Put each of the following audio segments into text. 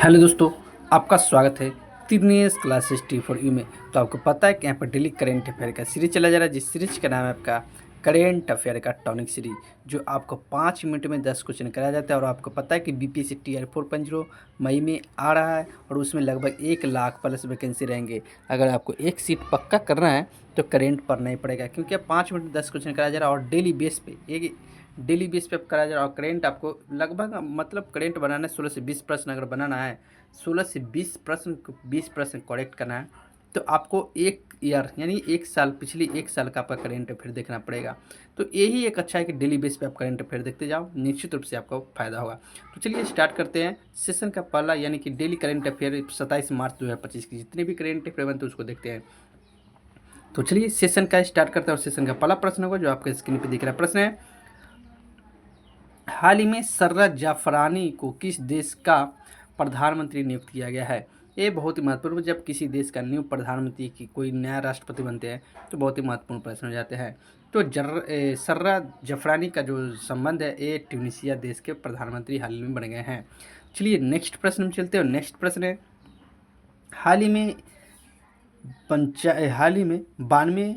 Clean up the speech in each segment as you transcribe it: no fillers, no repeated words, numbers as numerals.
Hello दोस्तों, आपका स्वागत है तिरनेस क्लासेस टी फॉर यू में। तो आपको पता है कि यहाँ पर डेली करेंट अफेयर का सीरीज चला जा रहा है, जिस सीरीज का नाम है आपका करेंट अफेयर का टॉनिक सीरीज, जो आपको 5 मिनट में 10 क्वेश्चन कराया जाता है। और आपको पता है कि बीपीएससी टीआर 4.0 मई में आ रहा है और उसमें लगभग 1 लाख प्लस वैकेंसी रहेंगे। अगर आपको एक सीट पक्का करना है तो करेंट पढ़ना ही पड़ेगा, क्योंकि अब 5 मिनट में 10 क्वेश्चन कराया जा रहा है और डेली बेस पे कराया जा रहा है। और करेंट आपको लगभग मतलब करेंट बनाना है 16 से 20 प्रश्न अगर बनाना है, 16 से 20 प्रश्न 20 प्रश्न करेक्ट करना है, तो आपको एक ईयर यानी एक साल पिछली एक साल का आपका करेंट अफेयर देखना पड़ेगा। तो यही एक अच्छा है कि डेली बेस पे आप करेंट अफेयर देखते जाओ, निश्चित रूप से आपको फायदा होगा। तो चलिए स्टार्ट करते हैं सेशन का पहला यानी कि डेली करेंट अफेयर 27 मार्च 2025 की जितने भी करेंट अफेयर बनते हैं उसको देखते हैं। तो चलिए सेशन का स्टार्ट करते हैं और सेशन का पहला प्रश्न होगा जो आपके स्क्रीन पर दिख रहा है। प्रश्न है, हाल ही में सर्रा जाफरानी को किस देश का प्रधानमंत्री नियुक्त किया गया है? ये बहुत ही महत्वपूर्ण, जब किसी देश का न्यू प्रधानमंत्री की कोई नया राष्ट्रपति बनते हैं तो बहुत ही महत्वपूर्ण प्रश्न हो जाते हैं। तो सर्रा जफरानी का जो संबंध है ये ट्यूनीशिया देश के प्रधानमंत्री हाल ही में बन गए हैं। चलिए नेक्स्ट प्रश्न में चलते हैं। नेक्स्ट प्रश्न है, हाल ही में 92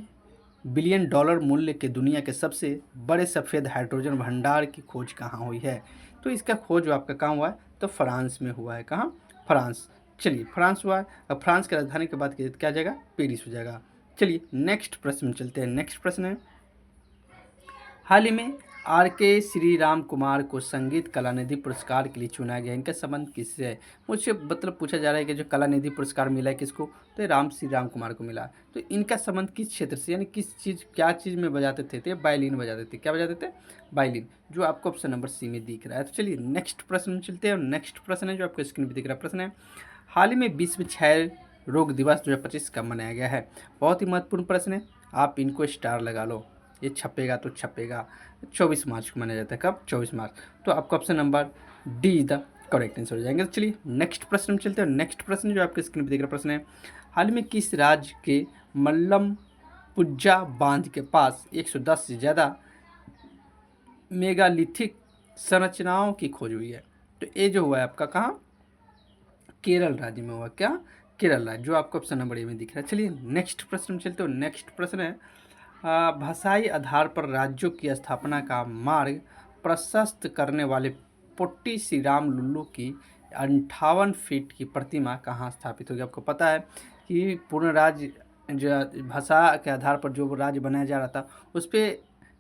बिलियन डॉलर मूल्य के दुनिया के सबसे बड़े सफ़ेद हाइड्रोजन भंडार की खोज कहाँ हुई है? तो इसका खोज जो आपका कहाँ हुआ है, तो फ्रांस में हुआ है। कहाँ? फ्रांस। चलिए फ्रांस हुआ है। अब फ्रांस की राजधानी की बात की क्या जाएगा? पेरिस हो जाएगा। चलिए नेक्स्ट प्रश्न में चलते हैं। नेक्स्ट प्रश्न है, हाल ही में आर के श्री राम कुमार को संगीत कलानिधि पुरस्कार के लिए चुना गया। इनका संबंध किससे है? मुझसे मतलब पूछा जा रहा है कि जो कलानिधि पुरस्कार मिला है किसको, तो ये श्री राम कुमार को मिला। तो इनका संबंध किस क्षेत्र से, यानी किस चीज़ क्या चीज़ में बजाते थे? तो वायलिन बजाते थे। क्या बजाते थे? वायलिन, जो आपको ऑप्शन नंबर सी में दिख रहा है। तो चलिए नेक्स्ट प्रश्न में चलते हैं। नेक्स्ट प्रश्न है जो आपको स्क्रीन पर दिख रहा है। प्रश्न है, हाल ही में विश्व क्षय रोग दिवस 2025 कब मनाया गया है? बहुत ही महत्वपूर्ण प्रश्न है, आप इनको स्टार लगा लो, ये छपेगा तो छपेगा। 24 मार्च को मनाया जाता है। कब? 24 मार्च। तो आपका option number D is the correct answer हो जाएंगे। तो चलिए नेक्स्ट प्रश्न में चलते हैं। नेक्स्ट प्रश्न जो आपके स्क्रीन पर दिख रहा प्रश्न है, हाल में किस राज्य के मल्लम पुज्जा बांध के पास 110 से ज़्यादा मेगालिथिक संरचनाओं की खोज हुई है? तो ये जो हुआ है आपका कहाँ? केरल राज्य में हुआ। क्या? केरल राज्य, जो आपको ऑप्शन नंबर ए में दिख रहा है। चलिए नेक्स्ट प्रश्न में चलते हो। नेक्स्ट प्रश्न है, भाषाई आधार पर राज्यों की स्थापना का मार्ग प्रशस्त करने वाले पोट्टी श्री राम लुल्लू की 58 फीट की प्रतिमा कहाँ स्थापित होगी? आपको पता है कि पूर्ण राज्य जो भाषा के आधार पर जो राज्य बनाया जा रहा था उस पर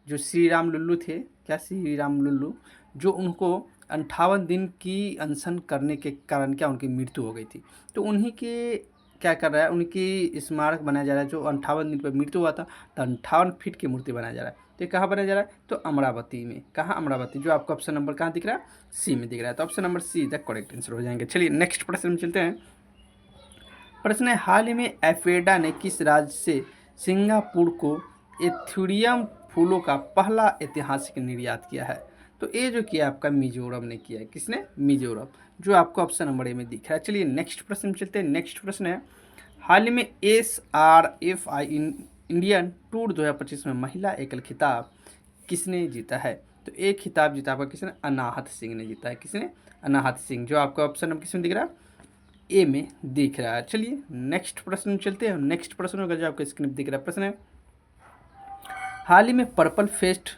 जो श्री राम लुल्लू थे, क्या श्री राम लुल्लू, जो उनको 58 दिन की अनशन करने के कारण क्या उनकी मृत्यु हो गई थी। तो उन्हीं के क्या कर रहा है, उनकी स्मारक बनाया जा रहा है, जो 58 दिन पर मृत्यु हुआ था, तो 58 फीट की मूर्ति बनाया जा रहा है। तो ये कहाँ बनाया जा रहा है? तो अमरावती में। कहाँ? अमरावती, जो आपको ऑप्शन नंबर कहाँ दिख रहा है? सी में दिख रहा है। तो option number see the correct answer हो जाएंगे। चलिए नेक्स्ट प्रश्न में चलते हैं। प्रश्न है, हाल ही में एफेडा ने किस राज्य से सिंगापुर को एथुरियम फूलों का पहला ऐतिहासिक निर्यात किया है? तो ये जो किया आपका मिजोरम ने किया है। किसने? मिजोरम, जो आपको ऑप्शन नंबर ए में दिख रहा है। चलिए नेक्स्ट प्रश्न में चलते हैं। नेक्स्ट प्रश्न है, हाल ही में SRFI इंडियन टूर 2025 में महिला एकल खिताब किसने जीता है? तो एक खिताब जीता आपका किसने? अनाहत सिंह ने जीता है। किसने? अनाहत सिंह, जो आपका ऑप्शन नंबर किसमें दिख रहा है? ए में दिख रहा है। चलिए नेक्स्ट प्रश्न में चलते हैं। नेक्स्ट प्रश्न होगा जो आपको स्क्रीन पर दिख रहा है। प्रश्न है, हाल ही में पर्पल फेस्ट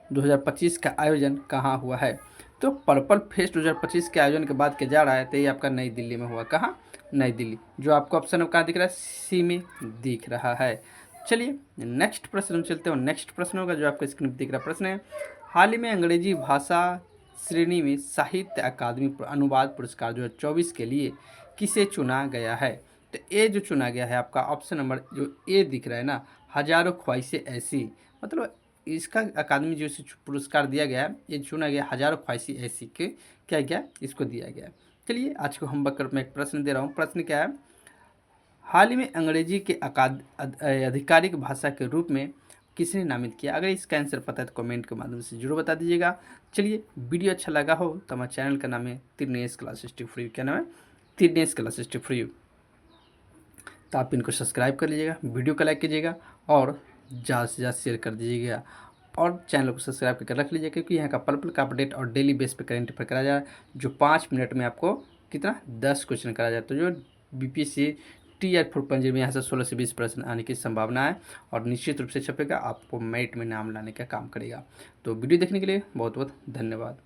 2025 का आयोजन कहाँ हुआ है? तो पर्पल फेस्ट 2025 के आयोजन के बाद क्या जा रहा है, तो ये आपका नई दिल्ली में हुआ। कहाँ? नई दिल्ली, जो आपको ऑप्शन कहाँ दिख रहा है? सी में दिख रहा है। चलिए नेक्स्ट प्रश्न में चलते हैं। नेक्स्ट प्रश्न होगा जो आपको स्क्रीन पर दिख रहा है। प्रश्न है, हाल ही में अंग्रेजी भाषा श्रेणी में साहित्य अकादमी अनुवाद पुरस्कार 2024 के लिए किसे चुना गया है? तो ये जो चुना गया है आपका ऑप्शन नंबर जो ए दिख रहा है ना, हजारों ख्वाहिशें ऐसी, मतलब इसका अकादमी जो इसे पुरस्कार दिया गया है, ये चुना गया हजारों ख्वाहिशें ऐसी के क्या गया, इसको दिया गया। चलिए आज को हम बकर में एक प्रश्न दे रहा हूँ। प्रश्न क्या है, हाल ही में अंग्रेजी के आधिकारिक भाषा के रूप में किसने नामित किया? अगर इसका आंसर पता है तो कमेंट के माध्यम से जरूर बता दीजिएगा। चलिए वीडियो अच्छा लगा हो तो हमारे चैनल का नाम है तिरनेस क्लासेस टिप फॉर यू। क्या नाम है? तिरनेस क्लासेस टिप फॉर यू। तो आप इनको सब्सक्राइब कर लीजिएगा, वीडियो को लाइक कीजिएगा और ज़्यादा से ज़्यादा शेयर कर दीजिएगा और चैनल को सब्सक्राइब करके रख लीजिएगा, क्योंकि यहाँ का पल पल का अपडेट और डेली बेस पे करेंट अफेयर कराया जा रहा है, जो 5 मिनट में आपको कितना 10 क्वेश्चन करा जाए। तो जो बीपीएससी टीआर फूड पंजे में यहाँ से 16 से 20 प्रश्न आने की संभावना है और निश्चित रूप से छपेगा, आपको मेरिट में नाम लाने का काम करेगा। तो वीडियो देखने के लिए बहुत बहुत धन्यवाद।